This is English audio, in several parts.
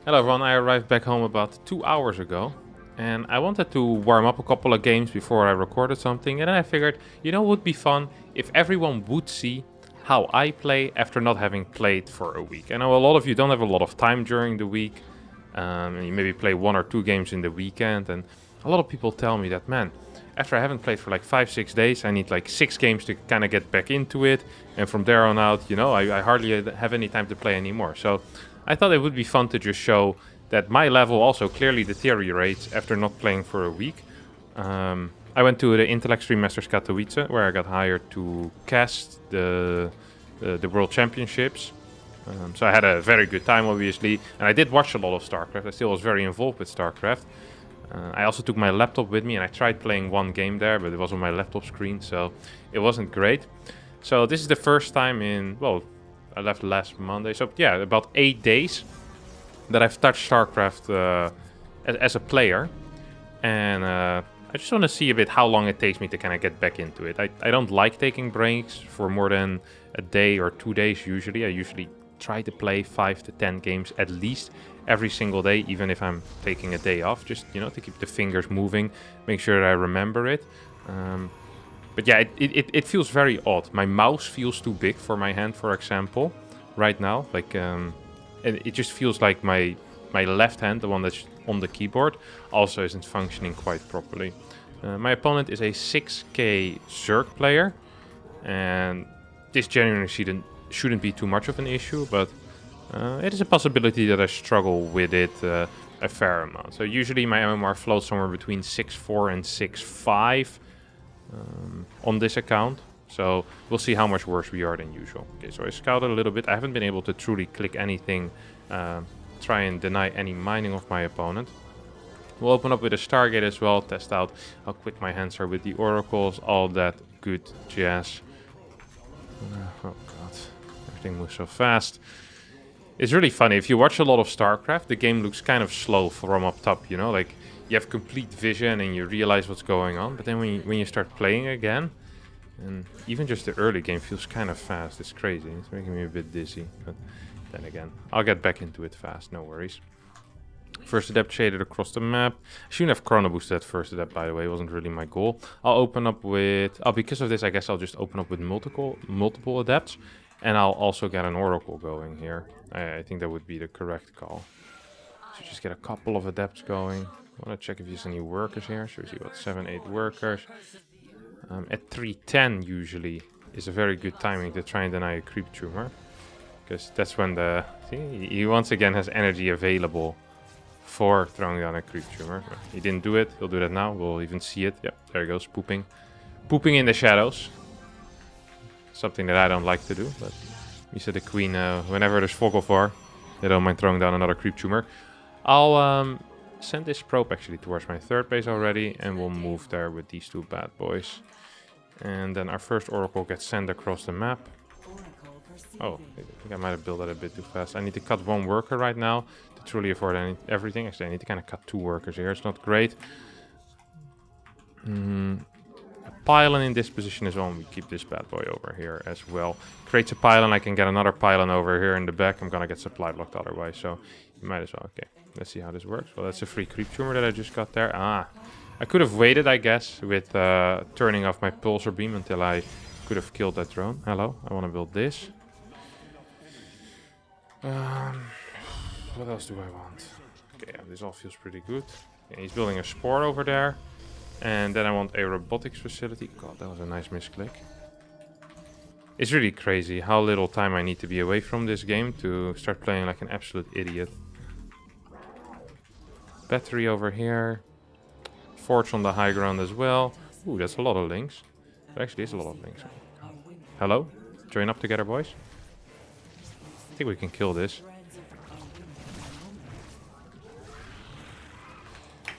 Hello everyone, I arrived back home about 2 hours ago and I wanted to warm up a couple of games before I recorded something, and then I figured, it would be fun if everyone would see how I play after not having played for a week. I know a lot of you don't have a lot of time during the week, and you maybe play 1 or 2 games in the weekend, and a lot of people tell me that, man, after I haven't played for like 5-6 days, I need like 6 games to kind of get back into it, and from there on out, I hardly have any time to play anymore. So I thought it would be fun to just show that my level also clearly deteriorates after not playing for a week. I went to the Intel Extreme Masters Katowice, where I got hired to cast the World Championships. So I had a very good time, obviously, and I did watch a lot of StarCraft. I still was very involved with StarCraft. I also took my laptop with me, and I tried playing one game there, but it was on my laptop screen, so it wasn't great. So this is the first time in, well, I left last Monday, so yeah, about 8 days that I've touched StarCraft as a player, and I just want to see a bit how long it takes me to kind of get back into it. I don't like taking breaks for more than a day or 2 days usually. I usually try to play 5 to 10 games at least every single day, even if I'm taking a day off, just, to keep the fingers moving, make sure that I remember it. But yeah, it feels very odd. My mouse feels too big for my hand, for example, right now. Like, and it just feels like my left hand, the one that's on the keyboard, also isn't functioning quite properly. My opponent is a 6k Zerg player, and this genuinely shouldn't be too much of an issue, but it is a possibility that I struggle with it a fair amount. So usually my MMR floats somewhere between 6.4 and 6.5 on this account. So we'll see how much worse we are than usual. Okay, so I scouted a little bit. I haven't been able to truly click anything, try and deny any mining of my opponent. We'll open up with a Stargate as well, test out how quick my hands are with the oracles, all that good jazz. Oh god, everything moves so fast. It's really funny. If you watch a lot of StarCraft, the game looks kind of slow from up top, like you have complete vision and you realize what's going on. But then when you start playing again, and even just the early game feels kind of fast. It's crazy. It's making me a bit dizzy. But then again, I'll get back into it fast, no worries. First adept shaded across the map. I shouldn't have chrono boosted that first adept, by the way. It wasn't really my goal. I'll open up with... Oh, because of this, I guess I'll just open up with multiple adepts. And I'll also get an oracle going here. I think that would be the correct call. So just get a couple of adepts going. I want to check if there's any workers here. So we see what, 7, 8 workers. At 310 usually is a very good timing to try and deny a creep tumor. Because that's when he once again has energy available for throwing down a creep tumor. He didn't do it. He'll do that now. We'll even see it. Yep, there he goes, pooping. Pooping in the shadows. Something that I don't like to do, but you said the queen, whenever there's Vogelvar, they don't mind throwing down another creep tumor. I'll send this probe actually towards my third base already, and we'll move there with these 2 bad boys. And then our first oracle gets sent across the map. Oh, I think I might have built that a bit too fast. I need to cut 1 worker right now to truly avoid everything. Actually, I need to kind of cut 2 workers here. It's not great. A pylon in this position as well. And we keep this bad boy over here as well. Creates a pylon. I can get another pylon over here in the back. I'm going to get supply blocked otherwise. So you might as well. Okay, let's see how this works. Well, that's a free creep tumor that I just got there. I could have waited, I guess, with turning off my pulsar beam until I could have killed that drone. Hello, I want to build this. What else do I want? Okay, yeah, this all feels pretty good. Okay, he's building a spore over there. And then I want a robotics facility. God, that was a nice misclick. It's really crazy how little time I need to be away from this game to start playing like an absolute idiot. Battery over here. Forge on the high ground as well. Ooh, that's a lot of links. There actually is a lot of links. Hello? Join up together, boys. I think we can kill this.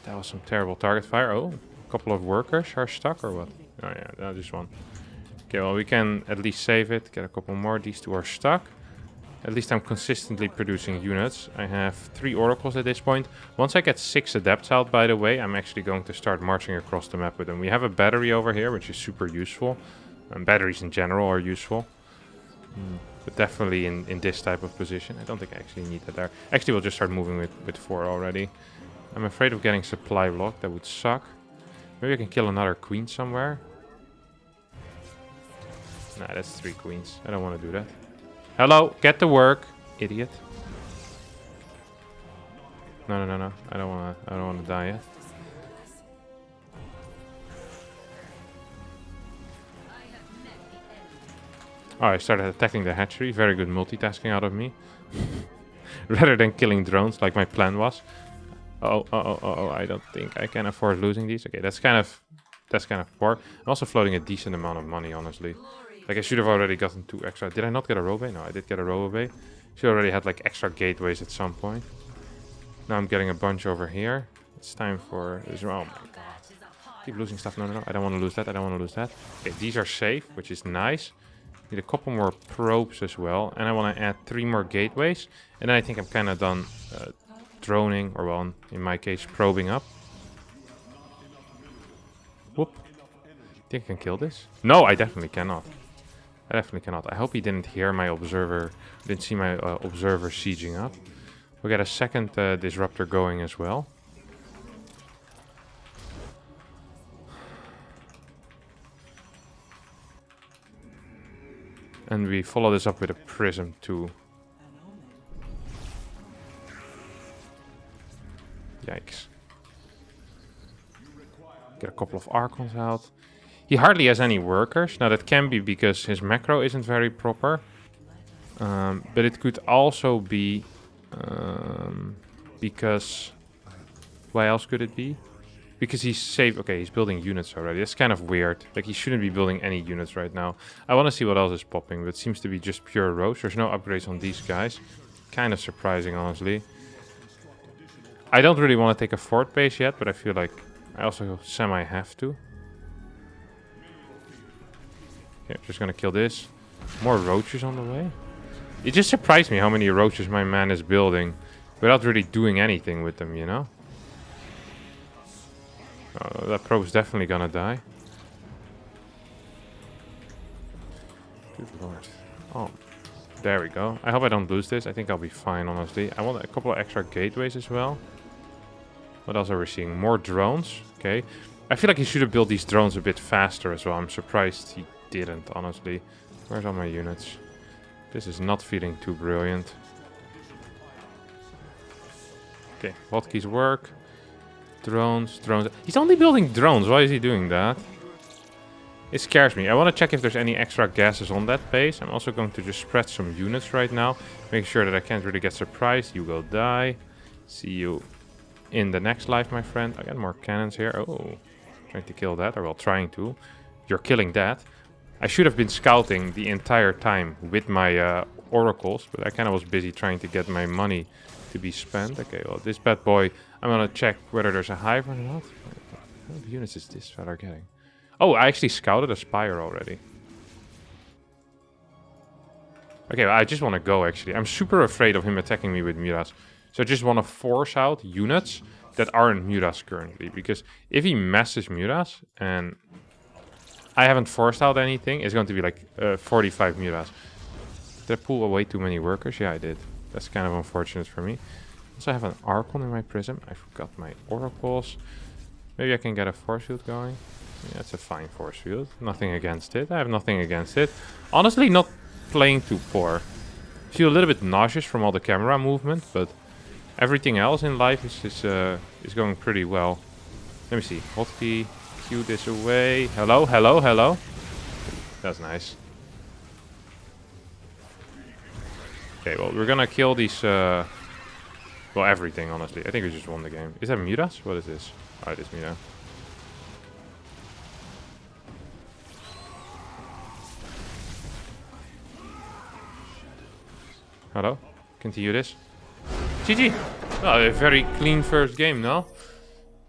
That was some terrible target fire. Oh, a couple of workers are stuck or what? Oh yeah, just one. Okay, well, we can at least save it. Get a couple more. These 2 are stuck. At least I'm consistently producing units. I have 3 oracles at this point. Once I get 6 adepts out, by the way, I'm actually going to start marching across the map with them. We have a battery over here, which is super useful. And batteries in general are useful. But definitely in this type of position. I don't think I actually need that there. Actually, we'll just start moving with 4 already. I'm afraid of getting supply blocked. That would suck. Maybe I can kill another queen somewhere. Nah, that's 3 queens. I don't want to do that. Hello, get to work, idiot. No. I don't wanna die yet. Oh, I started attacking the hatchery. Very good multitasking out of me. Rather than killing drones like my plan was. Oh, I don't think I can afford losing these. Okay, that's kind of poor. I'm also floating a decent amount of money, honestly. Like, I should have already gotten 2 extra. Did I not get a robey? No, I did get a robey. Should already had like extra gateways at some point. Now I'm getting a bunch over here. It's time for this. Oh my god. Keep losing stuff. No. I don't want to lose that. Okay, these are safe, which is nice. Need a couple more probes as well. And I want to add 3 more gateways. And then I think I'm kind of done droning, or well, in my case, probing up. Whoop. Think I can kill this? No, I definitely cannot. I hope he didn't hear my observer, didn't see my observer sieging up. We got a second disruptor going as well. And we follow this up with a prism too. Yikes. Get a couple of Archons out. He hardly has any workers. Now that can be because his macro isn't very proper. But it could also be because... Why else could it be? Because he's safe. Okay, he's building units already. That's kind of weird. Like, he shouldn't be building any units right now. I want to see what else is popping, but it seems to be just pure roach. There's no upgrades on these guys. Kind of surprising, honestly. I don't really want to take a fort base yet, but I feel like I also semi have to. Okay, I'm just gonna kill this. More roaches on the way. It just surprised me how many roaches my man is building without really doing anything with them, you know? Oh, that probe's definitely gonna die. Good lord. Oh, there we go. I hope I don't lose this. I think I'll be fine, honestly. I want a couple of extra gateways as well. What else are we seeing? More drones. Okay. I feel like he should have built these drones a bit faster as well. I'm surprised he didn't, honestly. Where's all my units? This is not feeling too brilliant. Okay, hotkeys work. Drones. He's only building drones. Why is he doing that? It scares me. I want to check if there's any extra gases on that base. I'm also going to just spread some units right now. Make sure that I can't really get surprised. You will die. See you in the next life, my friend. I got more cannons here. Oh, trying to kill that. Or well, trying to. You're killing that. I should have been scouting the entire time with my oracles. But I kind of was busy trying to get my money to be spent. Okay, well, this bad boy... I'm going to check whether there's a hive or not. How many units is this fella getting? Oh, I actually scouted a spire already. Okay, well, I just want to go, actually. I'm super afraid of him attacking me with Muras. So I just want to force out units that aren't Muras currently. Because if he messes Muras and I haven't forced out anything, it's going to be like 45 Muras. Did I pull away too many workers? Yeah, I did. That's kind of unfortunate for me. Also, I have an Archon in my prism. I forgot my oracles. Maybe I can get a force field going. Yeah, it's a fine force field. Nothing against it. I have nothing against it. Honestly, not playing too poor. Feel a little bit nauseous from all the camera movement, but everything else in life is going pretty well. Let me see. Hotkey. Cue this away. Hello. That's nice. Okay, well, we're gonna kill these... well, everything, honestly. I think we just won the game. Is that Muras? What is this? Oh, it is Muras. Hello? Continue this. GG! Oh, a very clean first game, no?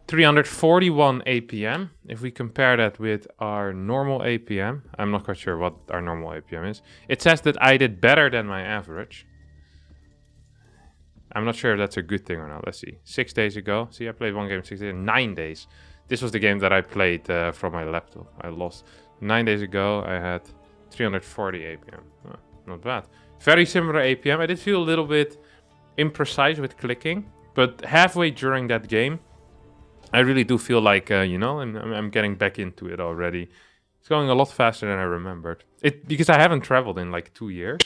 341 APM. If we compare that with our normal APM, I'm not quite sure what our normal APM is. It says that I did better than my average. I'm not sure if that's a good thing or not. Let's see. 6 days ago. See, I played one game 6 days. 9 days. This was the game that I played from my laptop. I lost. 9 days ago, I had 340 APM. Oh, not bad. Very similar APM. I did feel a little bit imprecise with clicking, but halfway during that game, I really do feel like, you know, I'm getting back into it already. It's going a lot faster than I remembered. Because I haven't traveled in like 2 years.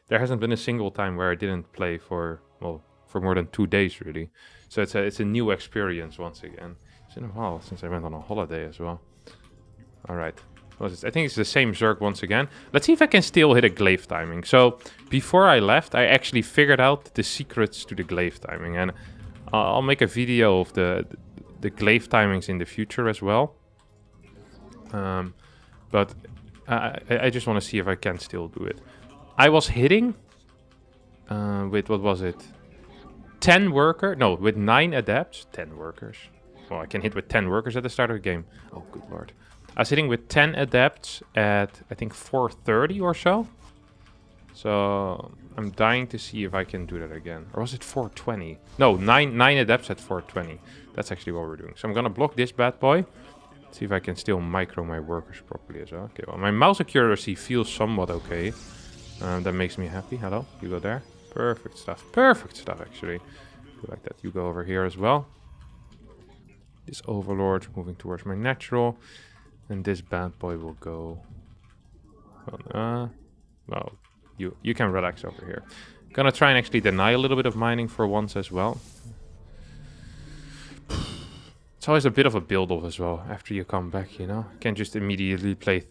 There hasn't been a single time where I didn't play for more than 2 days, really. So it's a new experience once again. It's been a while since I went on a holiday as well. All right. I think it's the same Zerg once again. Let's see if I can still hit a glaive timing. So before I left, I actually figured out the secrets to the glaive timing. And I'll make a video of the glaive timings in the future as well. But I just want to see if I can still do it. I was hitting with, what was it? 10 worker? No, with 9 adepts. 10 workers. Well, I can hit with 10 workers at the start of the game. Oh, good lord. I was hitting with 10 adepts at, I think, 430 or so. So I'm dying to see if I can do that again. Or was it 420? No, 9 adepts at 420. That's actually what we're doing. So I'm going to block this bad boy. See if I can still micro my workers properly as well. Okay, well, my mouse accuracy feels somewhat okay. That makes me happy. Hello, you go there. Perfect stuff. Perfect stuff, actually. I like that. You go over here as well. This overlord moving towards my natural. And this bad boy will go... well, you can relax over here. Gonna try and actually deny a little bit of mining for once as well. It's always a bit of a build-off as well after you come back, you know? You can't just immediately play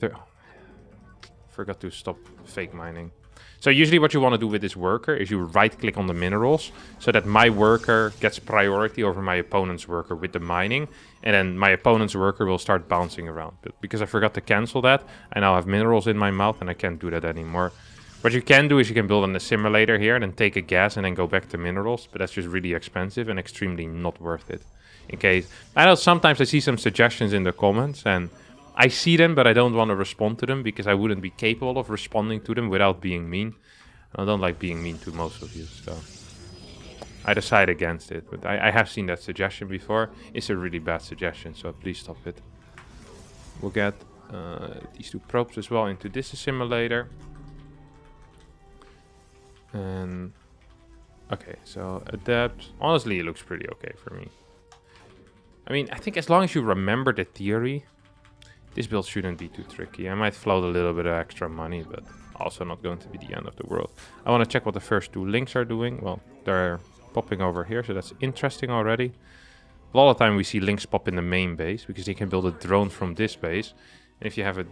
forgot to stop fake mining. So usually what you want to do with this worker is you right-click on the minerals so that my worker gets priority over my opponent's worker with the mining, and then my opponent's worker will start bouncing around. But because I forgot to cancel that, I now have minerals in my mouth and I can't do that anymore. What you can do is you can build an assimilator here and then take a gas and then go back to minerals, but that's just really expensive and extremely not worth it. In case, I know sometimes I see some suggestions in the comments and I see them, but I don't want to respond to them because I wouldn't be capable of responding to them without being mean. I don't like being mean to most of you, so I decide against it. But I have seen that suggestion before. It's a really bad suggestion, so please stop it. We'll get these 2 probes as well into this assimilator. And okay, so adept. Honestly, it looks pretty okay for me. I mean, I think as long as you remember the theory, this build shouldn't be too tricky. I might float a little bit of extra money, but also not going to be the end of the world. I want to check what the first 2 links are doing. Well, they're popping over here, so that's interesting already. A lot of time we see links pop in the main base, because you can build a drone from this base. And if you have a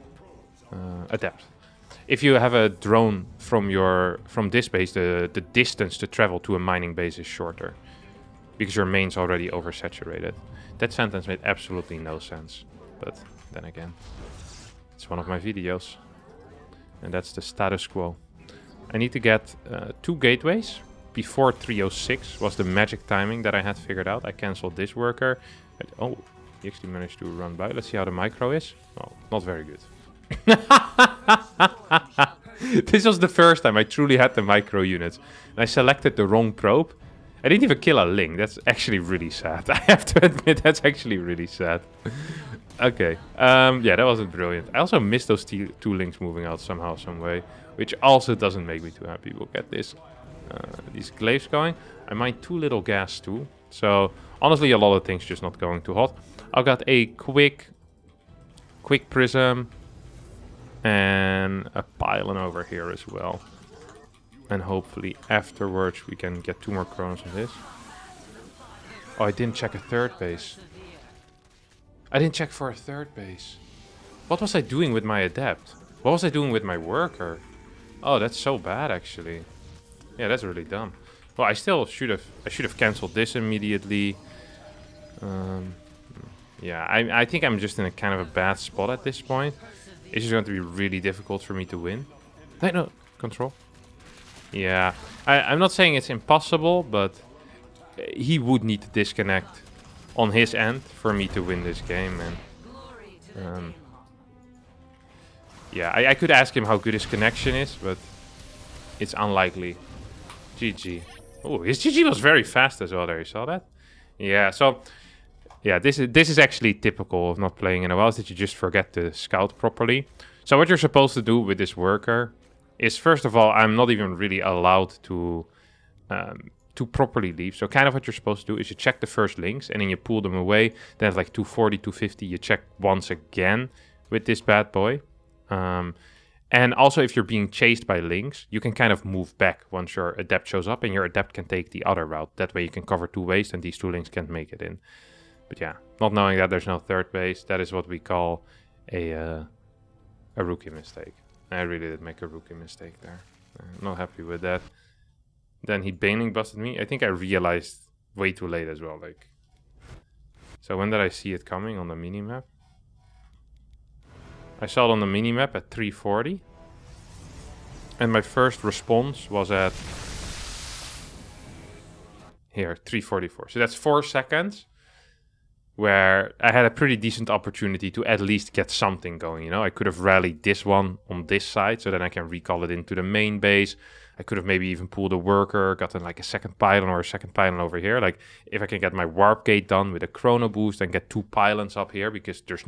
adept. If you have a drone from this base, the distance to travel to a mining base is shorter. Because your main's already oversaturated. That sentence made absolutely no sense. But then again, it's one of my videos. And that's the status quo. I need to get 2 gateways. Before 306 was the magic timing that I had figured out. I cancelled this worker. Oh, he actually managed to run by. Let's see how the micro is. Well, not very good. This was the first time I truly had the micro units. And I selected the wrong probe. I didn't even kill a link. That's actually really sad. I have to admit, that's actually really sad. Okay. Yeah, that wasn't brilliant. I also missed those 2 links moving out somehow, some way. Which also doesn't make me too happy. We'll get these glaives going. I mine 2 little gas too. So, honestly, a lot of things just not going too hot. I've got a quick prism. And a pylon over here as well. And hopefully afterwards we can get 2 more chronos on this. Oh, I didn't check a 3rd base. I didn't check for a 3rd base. What was I doing with my adept? What was I doing with my worker? Oh, that's so bad actually. Yeah, that's really dumb. Well, I should have cancelled this immediately. Yeah, I think I'm just in a kind of a bad spot at this point. It's just going to be really difficult for me to win. No, control. Yeah, I'm not saying it's impossible, but he would need to disconnect on his end for me to win this game. And yeah, I could ask him how good his connection is, but it's unlikely. GG. Oh, his GG was very fast as well there, you saw that? Yeah, so... Yeah, this is actually typical of not playing in a while, is that you just forget to scout properly. So what you're supposed to do with this worker is, first of all, I'm not even really allowed to properly leave. So kind of what you're supposed to do is you check the first links and then you pull them away. Then it's like 240, 250. You check once again with this bad boy. And also, if you're being chased by links, you can kind of move back once your adept shows up, and your adept can take the other route. That way you can cover 2 ways, and these 2 links can't make it in. But yeah, not knowing that there's no third base, that is what we call a rookie mistake. I really did make a rookie mistake there. I'm not happy with that. Then he baning busted me. I think I realized way too late as well. Like, so when did I see it coming on the minimap? I saw it on the minimap at 340. And my first response was at here, 344. So that's 4 seconds where I had a pretty decent opportunity to at least get something going, you know? I could have rallied this one on this side, so then I can recall it into the main base. I could have maybe even pulled a worker, gotten like a second pylon or a second pylon over here. Like, if I can get my warp gate done with a chrono boost and get 2 pylons up here, because there's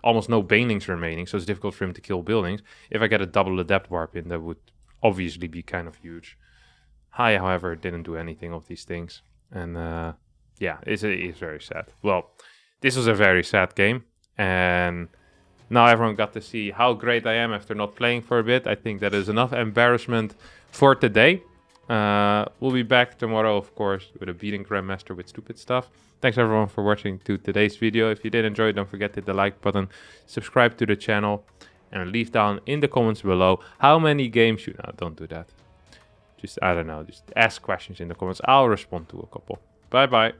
almost no banelings remaining, so it's difficult for him to kill buildings. If I get a double adept warp in, that would obviously be kind of huge. Hai, however, didn't do anything of these things. And yeah, it's very sad. Well, this was a very sad game. And now everyone got to see how great I am after not playing for a bit. I think that is enough embarrassment for today. We'll be back tomorrow, of course, with a beating Grandmaster with stupid stuff. Thanks everyone for watching to today's video. If you did enjoy it, don't forget to hit the like button, subscribe to the channel, and leave down in the comments below how many games you... No, don't do that. Just, I don't know, just ask questions in the comments. I'll respond to a couple. Bye bye.